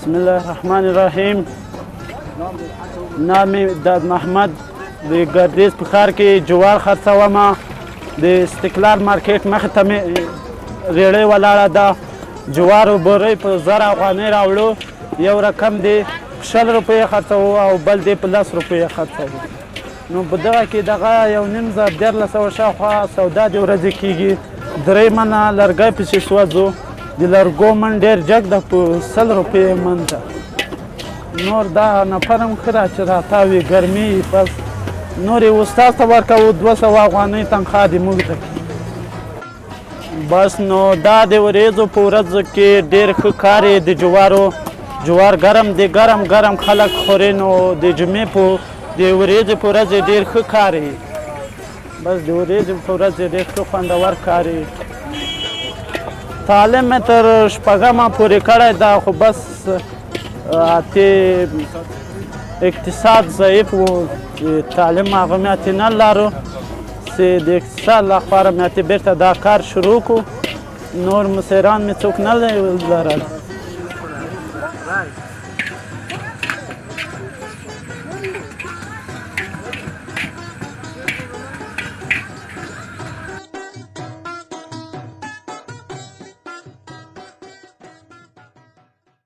بسم الله الرحمن الرحیم. نام مې داد محمد د ګردیز په ښار کې جوار خرڅومه. د استقلال مارکیټ مخې ته مې ریړۍ ولاړه ده. جوارو بورۍ په 1000 افغانۍ راوړو. یو رقم دی 60 روپۍ خرڅوو او بل دی په 10 روپۍ خرڅوو. نو په دغه کې دغه 1.5 زره 1300 شاوخوا سودا د ورځې کېږي. 3 منه لرګی پسې سوځو. د لرګو من ډېر جګ ده په 100 روپۍ من ده. نور دا نفر هم ښه ده چې راتاوي ګرمي بس نور یې استاد ته ورکوو 200 افغانۍ تنخوا دې موږ ته بس. نو دا د وریځو په ورځو کې ډېر ښه کار یې د جوار ګرم دی ګرم خلک خوري. نو د جمعې په د وریځو په ورځ ډېر ښه کار یې بس د وریځو په ورځ ډېر ښه خوندور کار یې. تعلیم مې تر 6مه پورې کړی ده خو بس اقتصاد ضعیف و. تعلیم هغه مې اتې نه لرو چې د اقتصاد لپاره مې اتې بېرته دا کار شروع کړو. نور مسیران مې څوک نه لرل.